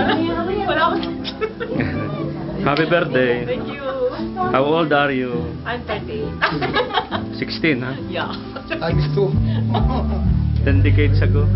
Wala akong... Happy birthday. Thank you. How old are you? I'm 30. 16, ha? Yeah. Times 2. 10 decades ago.